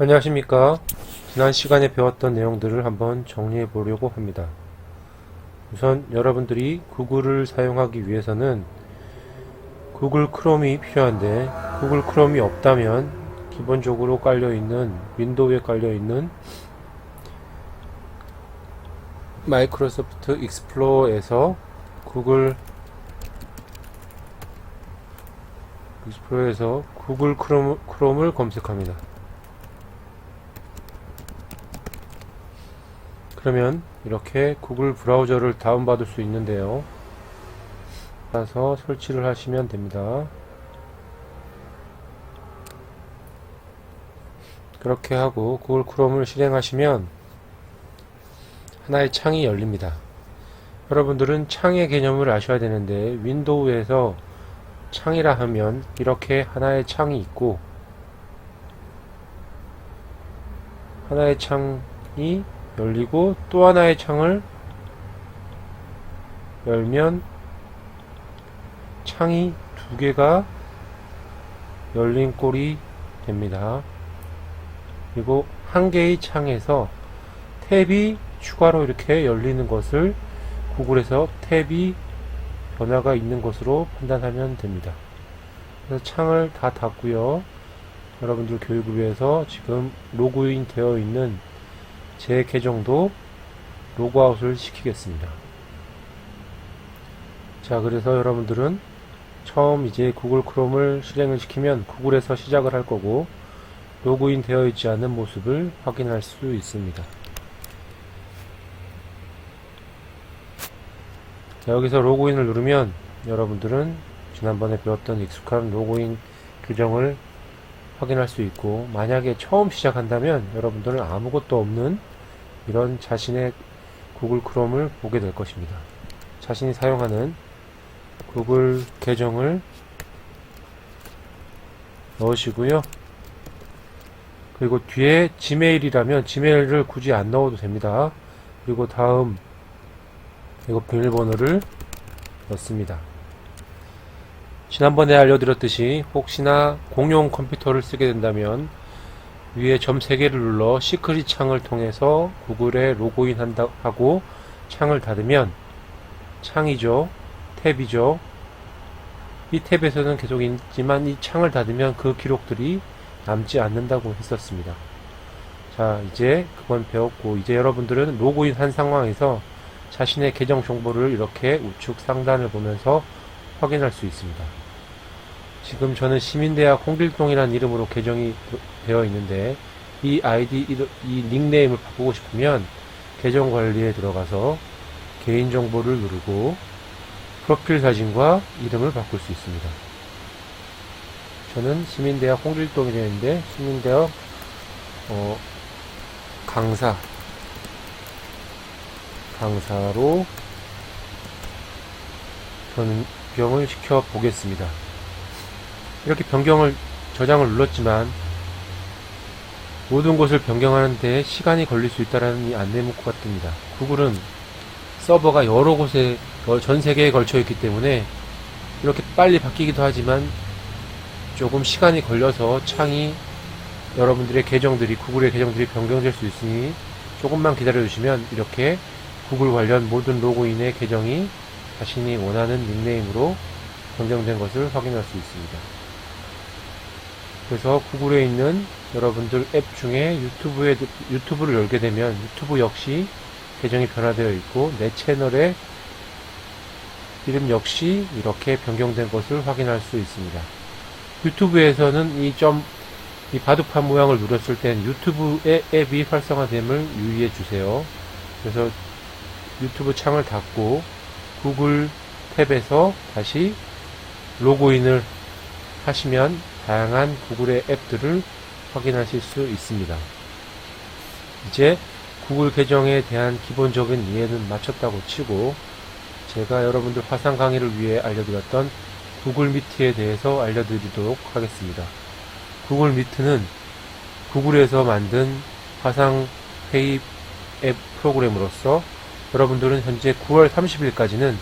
안녕하십니까. 지난 시간에 배웠던 내용들을 한번 정리해 보려고 합니다. 우선 여러분들이 구글을 사용하기 위해서는 구글 크롬이 필요한데, 구글 크롬이 없다면 기본적으로 깔려있는, 윈도우에 깔려있는 마이크로소프트 익스플로러에서 구글 크롬을 검색합니다. 그러면 이렇게 구글 브라우저를 다운받을 수 있는데요. 따라서 설치를 하시면 됩니다. 그렇게 하고 구글 크롬을 실행하시면 하나의 창이 열립니다. 여러분들은 창의 개념을 아셔야 되는데, 윈도우에서 창이라 하면 이렇게 하나의 창이 있고, 하나의 창이 열리고 또 하나의 창을 열면 창이 두 개가 열린 꼴이 됩니다. 그리고 한 개의 창에서 탭이 추가로 이렇게 열리는 것을 구글에서 탭이 변화가 있는 것으로 판단하면 됩니다. 그래서 창을 다 닫고요. 여러분들 교육을 위해서 지금 로그인 되어 있는 제 계정도 로그아웃을 시키겠습니다. 자, 그래서 여러분들은 처음 이제 구글 크롬을 실행을 시키면 구글에서 시작을 할 거고, 로그인 되어 있지 않은 모습을 확인할 수 있습니다. 자, 여기서 로그인을 누르면 여러분들은 지난번에 배웠던 익숙한 로그인 규정을 확인할 수 있고, 만약에 처음 시작한다면 여러분들은 아무것도 없는 이런 자신의 구글 크롬을 보게 될 것입니다. 자신이 사용하는 구글 계정을 넣으시고요. 그리고 뒤에 지메일이라면 지메일을 굳이 안 넣어도 됩니다. 그리고 다음 이거 비밀번호를 넣습니다. 지난번에 알려드렸듯이 혹시나 공용 컴퓨터를 쓰게 된다면 위에 점 3개를 눌러 시크릿 창을 통해서 구글에 로그인 한다 하고 창을 닫으면, 창이죠, 탭이죠, 이 탭에서는 계속 있지만 이 창을 닫으면 그 기록들이 남지 않는다고 했었습니다. 자, 이제 그건 배웠고, 이제 여러분들은 로그인 한 상황에서 자신의 계정 정보를 이렇게 우측 상단을 보면서 확인할 수 있습니다. 지금 저는 시민대학 홍길동이라는 이름으로 계정이 되어 있는데, 이 아이디, 이 닉네임을 바꾸고 싶으면 계정 관리에 들어가서 개인정보를 누르고 프로필 사진과 이름을 바꿀 수 있습니다. 저는 시민대학 홍길동이 되어 있는데, 시민대학 강사로 변경을 시켜 보겠습니다. 이렇게 저장을 눌렀지만 모든 것을 변경하는데 시간이 걸릴 수 있다는 이 안내 문구가 뜹니다. 구글은 서버가 여러 곳에, 전 세계에 걸쳐 있기 때문에 이렇게 빨리 바뀌기도 하지만 조금 시간이 걸려서 창이, 여러분들의 계정들이, 구글의 계정들이 변경될 수 있으니 조금만 기다려 주시면 이렇게 구글 관련 모든 로그인의 계정이 자신이 원하는 닉네임으로 변경된 것을 확인할 수 있습니다. 그래서 구글에 있는 여러분들 앱 중에 유튜브를 열게 되면 유튜브 역시 계정이 변화되어 있고, 내 채널의 이름 역시 이렇게 변경된 것을 확인할 수 있습니다. 유튜브에서는 이 바둑판 모양을 누렸을 땐 유튜브의 앱이 활성화됨을 유의해 주세요. 그래서 유튜브 창을 닫고 구글 탭에서 다시 로그인을 하시면 다양한 구글의 앱들을 확인하실 수 있습니다. 이제 구글 계정에 대한 기본적인 이해는 마쳤다고 치고, 제가 여러분들 화상 강의를 위해 알려드렸던 구글 미트에 대해서 알려드리도록 하겠습니다. 구글 미트는 구글에서 만든 화상 회의 앱 프로그램으로서 여러분들은 현재 9월 30일까지는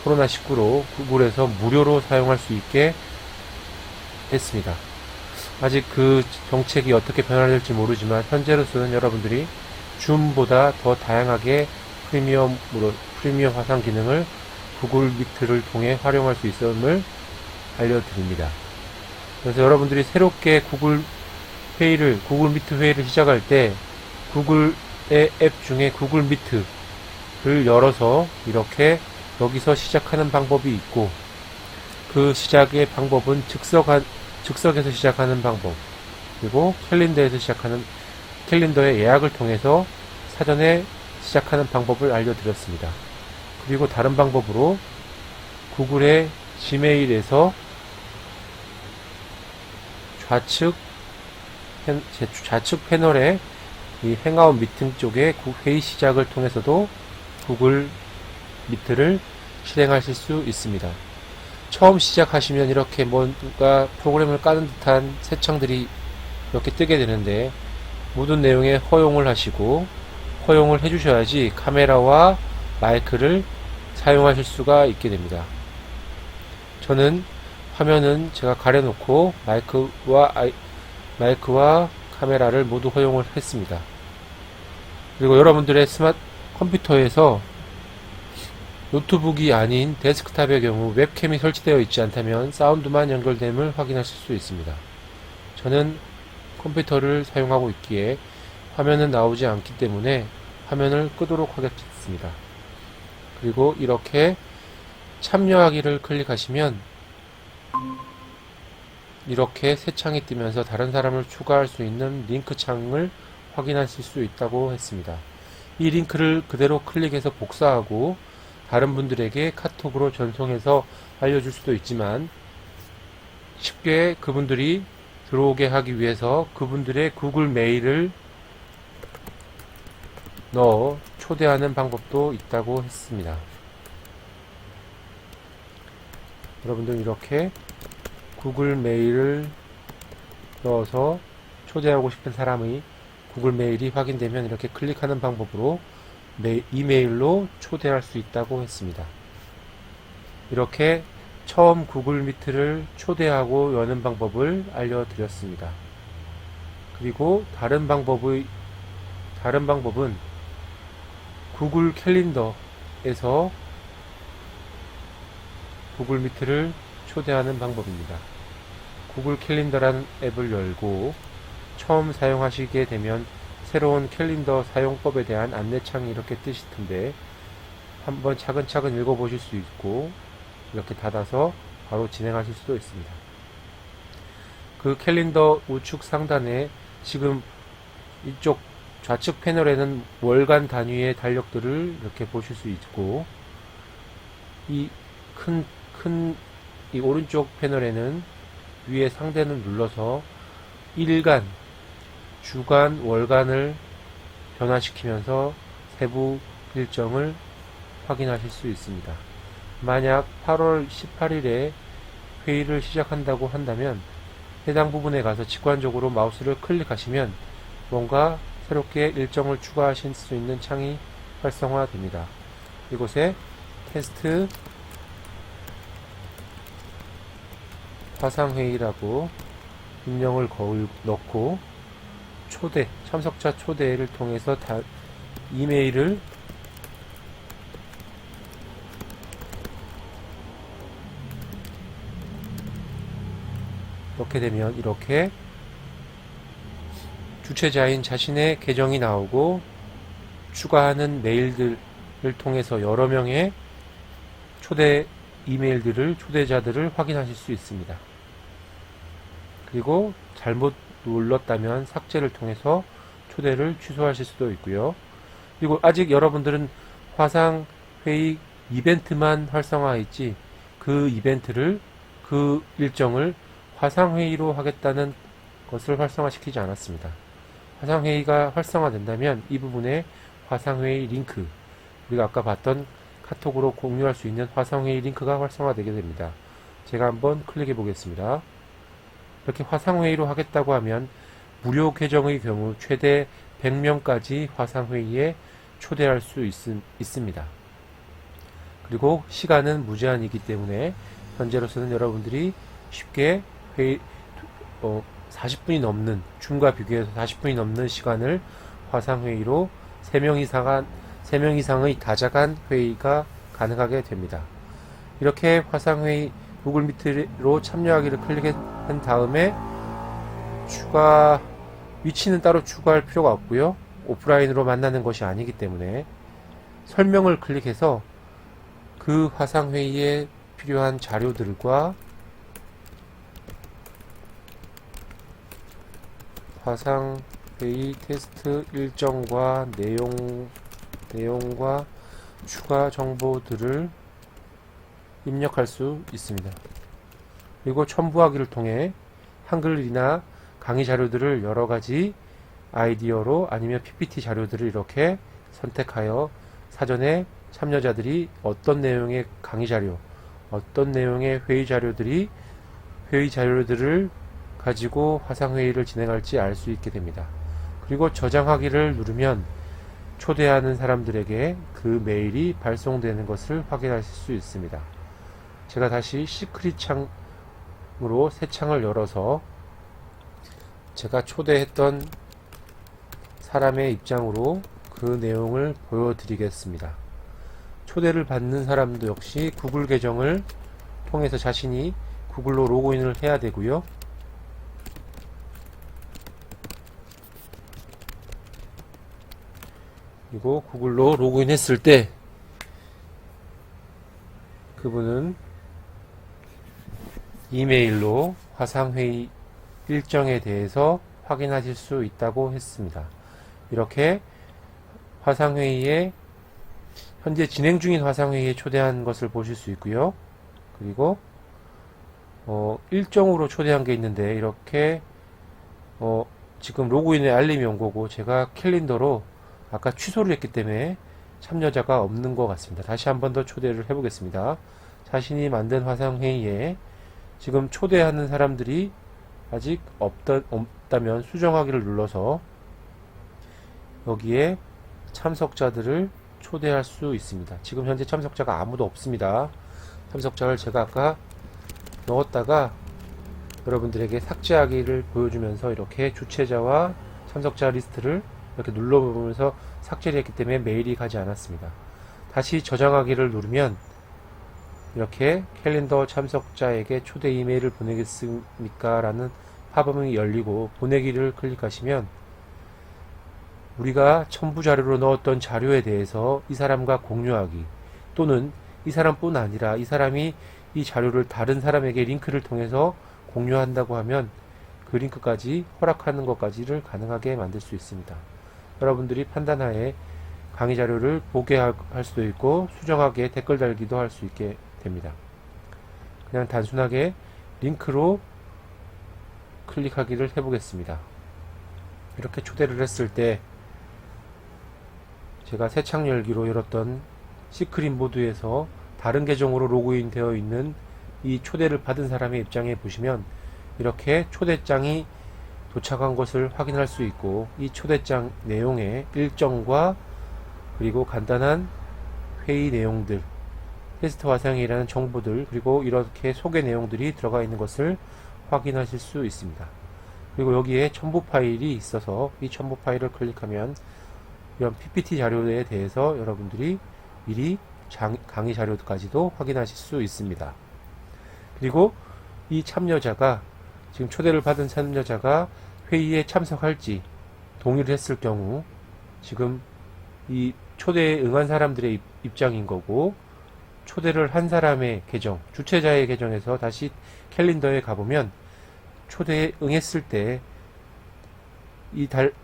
코로나19로 구글에서 무료로 사용할 수 있게 했습니다. 아직 그 정책이 어떻게 변화될지 모르지만 현재로서는 여러분들이 줌보다 더 다양하게 프리미엄 화상 기능을 구글 미트를 통해 활용할 수 있음을 알려드립니다. 그래서 여러분들이 새롭게 구글 미트 회의를 시작할 때 구글의 앱 중에 구글 미트를 열어서 이렇게 여기서 시작하는 방법이 있고, 그 시작의 방법은 즉석에서 시작하는 방법, 그리고 캘린더의 예약을 통해서 사전에 시작하는 방법을 알려드렸습니다. 그리고 다른 방법으로 구글의 지메일에서 좌측 패널에 이 행아웃 미팅 쪽에 회의 시작을 통해서도 구글 미트를 실행하실 수 있습니다. 처음 시작하시면 이렇게 뭔가 프로그램을 까는 듯한 새 창들이 이렇게 뜨게 되는데, 모든 내용에 허용을 하시고 허용을 해주셔야지 카메라와 마이크를 사용하실 수가 있게 됩니다. 저는 화면은 제가 가려놓고 마이크와 카메라를 모두 허용을 했습니다. 그리고 여러분들의 컴퓨터에서 노트북이 아닌 데스크탑의 경우 웹캠이 설치되어 있지 않다면 사운드만 연결됨을 확인하실 수 있습니다. 저는 컴퓨터를 사용하고 있기에 화면은 나오지 않기 때문에 화면을 끄도록 하겠습니다. 그리고 이렇게 참여하기를 클릭하시면 이렇게 새 창이 뜨면서 다른 사람을 추가할 수 있는 링크 창을 확인하실 수 있다고 했습니다. 이 링크를 그대로 클릭해서 복사하고 다른 분들에게 카톡으로 전송해서 알려줄 수도 있지만, 쉽게 그분들이 들어오게 하기 위해서 그분들의 구글 메일을 넣어 초대하는 방법도 있다고 했습니다. 여러분들 이렇게 구글 메일을 넣어서 초대하고 싶은 사람의 구글 메일이 확인되면 이렇게 클릭하는 방법으로 이메일로 초대할 수 있다고 했습니다. 이렇게 처음 구글 미트를 초대하고 여는 방법을 알려드렸습니다. 그리고 다른 방법은 구글 캘린더에서 구글 미트를 초대하는 방법입니다. 구글 캘린더라는 앱을 열고 처음 사용하시게 되면 새로운 캘린더 사용법에 대한 안내창이 이렇게 뜨실 텐데, 한번 차근차근 읽어보실 수 있고 이렇게 닫아서 바로 진행하실 수도 있습니다. 그 캘린더 우측 상단에 지금 이쪽 좌측 패널에는 월간 단위의 달력들을 이렇게 보실 수 있고, 이 오른쪽 패널에는 위에 상단을 눌러서 일간, 주간, 월간을 변화시키면서 세부 일정을 확인하실 수 있습니다. 만약 8월 18일에 회의를 시작한다고 한다면 해당 부분에 가서 직관적으로 마우스를 클릭하시면 뭔가 새롭게 일정을 추가하실 수 있는 창이 활성화됩니다. 이곳에 테스트 화상회의라고 입력을 넣고 참석자 초대를 통해서 이메일을 넣게 되면 이렇게 주최자인 자신의 계정이 나오고, 추가하는 메일들을 통해서 여러 명의 초대자들을 확인하실 수 있습니다. 그리고 잘못 눌렀다면 삭제를 통해서 초대를 취소하실 수도 있고요. 그리고 아직 여러분들은 화상회의 이벤트만 활성화했지, 그 일정을 화상회의로 하겠다는 것을 활성화시키지 않았습니다. 화상회의가 활성화된다면 이 부분에 화상회의 링크, 우리가 아까 봤던 카톡으로 공유할 수 있는 화상회의 링크가 활성화되게 됩니다. 제가 한번 클릭해 보겠습니다. 이렇게 화상회의로 하겠다고 하면 무료 계정의 경우 최대 100명까지 화상회의에 초대할 수 있습니다. 그리고 시간은 무제한이기 때문에 현재로서는 여러분들이 쉽게 40분이 넘는, 줌과 비교해서 40분이 넘는 시간을 화상회의로 3명 이상의 다자간 회의가 가능하게 됩니다. 이렇게 화상회의 구글 미트로 참여하기를 클릭한 다음에 위치는 따로 추가할 필요가 없고요. 오프라인으로 만나는 것이 아니기 때문에 설명을 클릭해서 그 화상회의에 필요한 자료들과 화상회의 테스트 일정과 내용과 추가 정보들을 입력할 수 있습니다. 그리고 첨부하기를 통해 한글이나 강의 자료들을 여러 가지 아이디어로 아니면 PPT 자료들을 이렇게 선택하여 사전에 참여자들이 어떤 내용의 강의 자료, 어떤 내용의 회의 자료들을 가지고 화상회의를 진행할지 알 수 있게 됩니다. 그리고 저장하기를 누르면 초대하는 사람들에게 그 메일이 발송되는 것을 확인하실 수 있습니다. 제가 다시 시크릿 창으로 새 창을 열어서 제가 초대했던 사람의 입장으로 그 내용을 보여드리겠습니다. 초대를 받는 사람도 역시 구글 계정을 통해서 자신이 구글로 로그인을 해야 되고요. 그리고 구글로 로그인했을 때 그분은 이메일로 화상회의 일정에 대해서 확인하실 수 있다고 했습니다. 이렇게 화상회의에 현재 진행 중인 화상회의에 초대한 것을 보실 수 있고요. 그리고 일정으로 초대한 게 있는데 이렇게 지금 로그인에 알림이 온 거고 제가 캘린더로 아까 취소를 했기 때문에 참여자가 없는 것 같습니다. 다시 한 번 더 초대를 해보겠습니다. 자신이 만든 화상회의에 지금 초대하는 사람들이 아직 없다면 수정하기를 눌러서 여기에 참석자들을 초대할 수 있습니다. 지금 현재 참석자가 아무도 없습니다. 참석자를 제가 아까 넣었다가 여러분들에게 삭제하기를 보여주면서 이렇게 주최자와 참석자 리스트를 이렇게 눌러보면서 삭제를 했기 때문에 메일이 가지 않았습니다. 다시 저장하기를 누르면 이렇게 캘린더 참석자에게 초대 이메일을 보내겠습니까? 라는 팝업이 열리고 보내기를 클릭하시면 우리가 첨부 자료로 넣었던 자료에 대해서 이 사람과 공유하기 또는 이 사람뿐 아니라 이 사람이 이 자료를 다른 사람에게 링크를 통해서 공유한다고 하면 그 링크까지 허락하는 것까지를 가능하게 만들 수 있습니다. 여러분들이 판단하에 강의 자료를 보게 할 수도 있고 수정하기에 댓글 달기도 할 수 있게 됩니다. 그냥 단순하게 링크로 클릭하기를 해보겠습니다. 이렇게 초대를 했을 때 제가 새 창 열기로 열었던 시크릿 모드에서 다른 계정으로 로그인 되어 있는 이 초대를 받은 사람의 입장에 보시면 이렇게 초대장이 도착한 것을 확인할 수 있고 이 초대장 내용의 일정과 그리고 간단한 회의 내용들 테스트 화상회의라는 정보들 그리고 이렇게 소개 내용들이 들어가 있는 것을 확인하실 수 있습니다. 그리고 여기에 첨부 파일이 있어서 이 첨부 파일을 클릭하면 이런 PPT 자료에 대해서 여러분들이 미리 강의 자료까지도 확인하실 수 있습니다. 그리고 이 참여자가 지금 초대를 받은 참여자가 회의에 참석할지 동의를 했을 경우 지금 이 초대에 응한 사람들의 입장인 거고 초대를 한 사람의 계정, 주최자의 계정에서 다시 캘린더에 가보면 초대에 응했을 때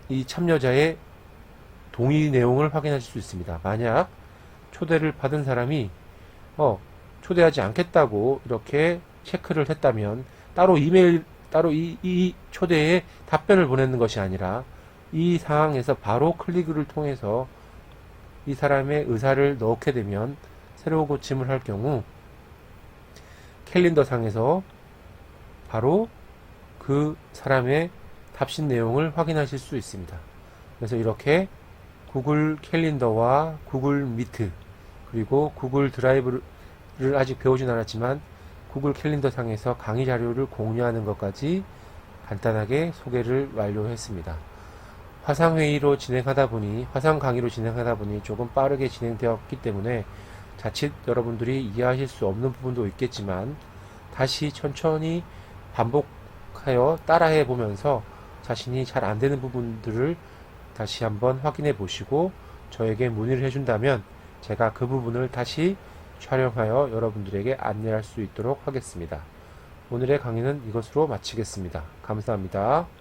이 참여자의 동의 내용을 확인하실 수 있습니다. 만약 초대를 받은 사람이 초대하지 않겠다고 이렇게 체크를 했다면 따로 이 초대에 답변을 보내는 것이 아니라 이 상황에서 바로 클릭을 통해서 이 사람의 의사를 넣게 되면 새로 고침을 할 경우 캘린더 상에서 바로 그 사람의 답신 내용을 확인하실 수 있습니다. 그래서 이렇게 구글 캘린더와 구글 미트 그리고 구글 드라이브를 아직 배우진 않았지만 구글 캘린더 상에서 강의 자료를 공유하는 것까지 간단하게 소개를 완료했습니다. 화상 강의로 진행하다 보니 조금 빠르게 진행되었기 때문에 자칫 여러분들이 이해하실 수 없는 부분도 있겠지만 다시 천천히 반복하여 따라해 보면서 자신이 잘 안 되는 부분들을 다시 한번 확인해 보시고 저에게 문의를 해준다면 제가 그 부분을 다시 촬영하여 여러분들에게 안내할 수 있도록 하겠습니다. 오늘의 강의는 이것으로 마치겠습니다. 감사합니다.